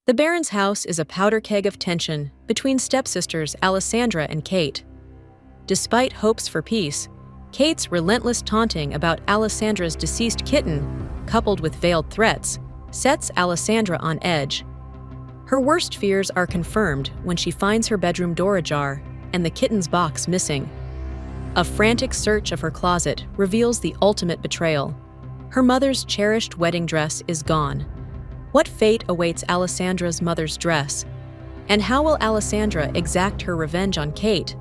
The Baron's house is a powder keg of tension between stepsisters Alessandra and Kate. Despite hopes for peace, Kate's relentless taunting about Alessandra's deceased kitten, coupled with veiled threats, sets Alessandra on edge. Her worst fears are confirmed when she finds her bedroom door ajar and the kitten's box missing. A frantic search of her closet reveals the ultimate betrayal. Her mother's cherished wedding dress is gone. What fate awaits Alessandra's mother's dress? And how will Alessandra exact her revenge on Kate?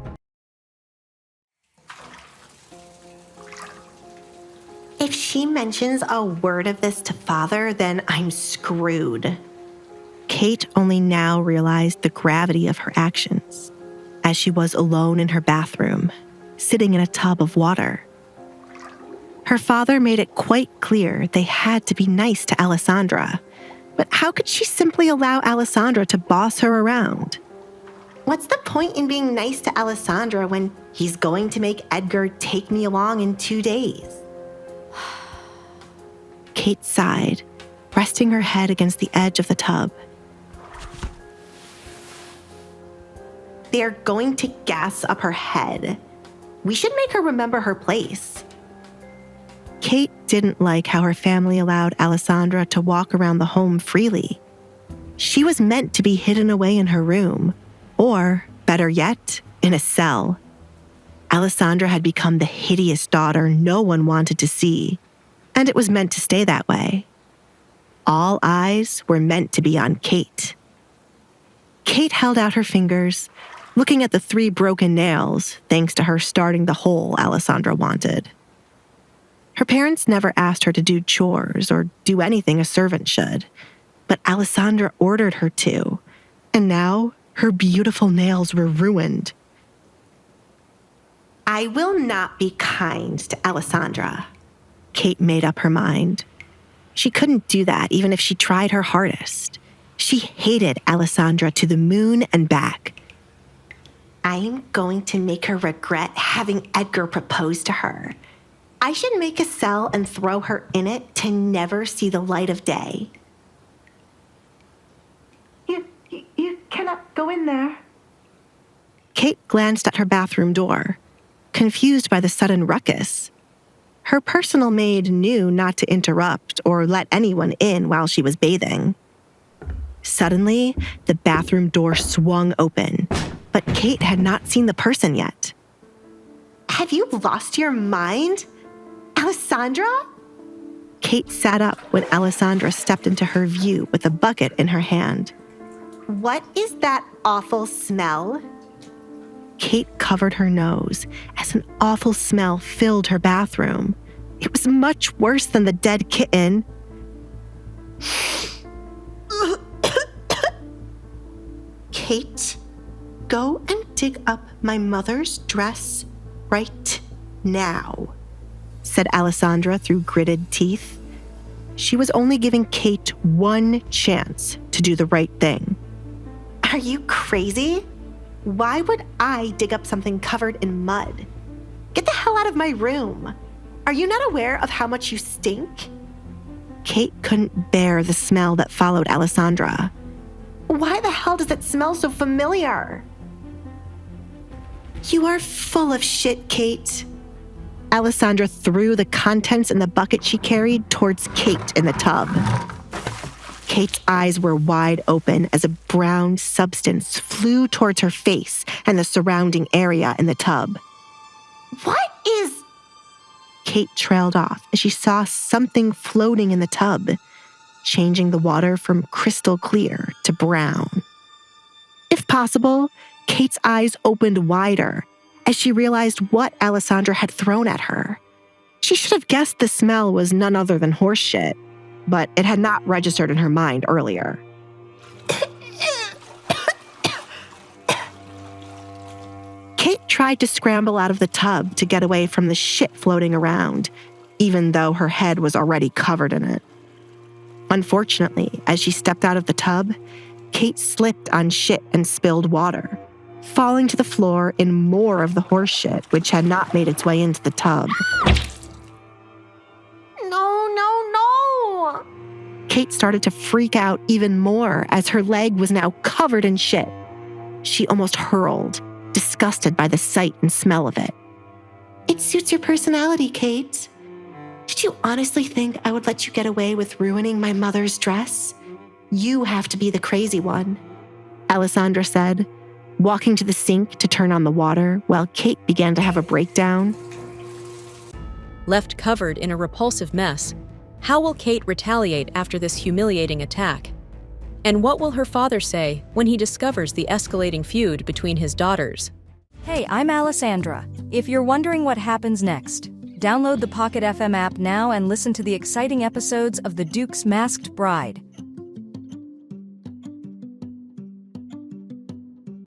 If she mentions a word of this to Father, then I'm screwed. Kate only now realized the gravity of her actions as she was alone in her bathroom, sitting in a tub of water. Her father made it quite clear they had to be nice to Alessandra, but how could she simply allow Alessandra to boss her around? What's the point in being nice to Alessandra when he's going to make Edgar take me along in 2 days? Kate sighed, resting her head against the edge of the tub. They're going to gas up her head. We should make her remember her place. Kate didn't like how her family allowed Alessandra to walk around the home freely. She was meant to be hidden away in her room, or, better yet, in a cell. Alessandra had become the hideous daughter no one wanted to see, and it was meant to stay that way. All eyes were meant to be on Kate. Kate held out her fingers, looking at the 3 broken nails, thanks to her starting the hole Alessandra wanted. Her parents never asked her to do chores or do anything a servant should, but Alessandra ordered her to, and now her beautiful nails were ruined. I will not be kind to Alessandra. Kate made up her mind. She couldn't do that even if she tried her hardest. She hated Alessandra to the moon and back. I'm going to make her regret having Edgar propose to her. I should make a cell and throw her in it to never see the light of day. You cannot go in there. Kate glanced at her bathroom door, confused by the sudden ruckus. Her personal maid knew not to interrupt or let anyone in while she was bathing. Suddenly, the bathroom door swung open, but Kate had not seen the person yet. Have you lost your mind? Alessandra? Kate sat up when Alessandra stepped into her view with a bucket in her hand. What is that awful smell? Kate covered her nose as an awful smell filled her bathroom. It was much worse than the dead kitten. Kate, go and dig up my mother's dress right now, said Alessandra through gritted teeth. She was only giving Kate one chance to do the right thing. Are you crazy? Why would I dig up something covered in mud? Get the hell out of my room. Are you not aware of how much you stink? Kate couldn't bear the smell that followed Alessandra. Why the hell does it smell so familiar? You are full of shit, Kate. Alessandra threw the contents in the bucket she carried towards Kate in the tub. Kate's eyes were wide open as a brown substance flew towards her face and the surrounding area in the tub. What is... Kate trailed off as she saw something floating in the tub, changing the water from crystal clear to brown. If possible, Kate's eyes opened wider as she realized what Alessandra had thrown at her. She should have guessed the smell was none other than horse shit, but it had not registered in her mind earlier. Kate tried to scramble out of the tub to get away from the shit floating around, even though her head was already covered in it. Unfortunately, as she stepped out of the tub, Kate slipped on shit and spilled water, falling to the floor in more of the horse shit which had not made its way into the tub. No. Kate started to freak out even more as her leg was now covered in shit. She almost hurled, disgusted by the sight and smell of it. It suits your personality, Kate. Did you honestly think I would let you get away with ruining my mother's dress? You have to be the crazy one, Alessandra said, walking to the sink to turn on the water while Kate began to have a breakdown. Left covered in a repulsive mess, how will Kate retaliate after this humiliating attack? And what will her father say when he discovers the escalating feud between his daughters? Hey, I'm Alessandra. If you're wondering what happens next, download the Pocket FM app now and listen to the exciting episodes of The Duke's Masked Bride.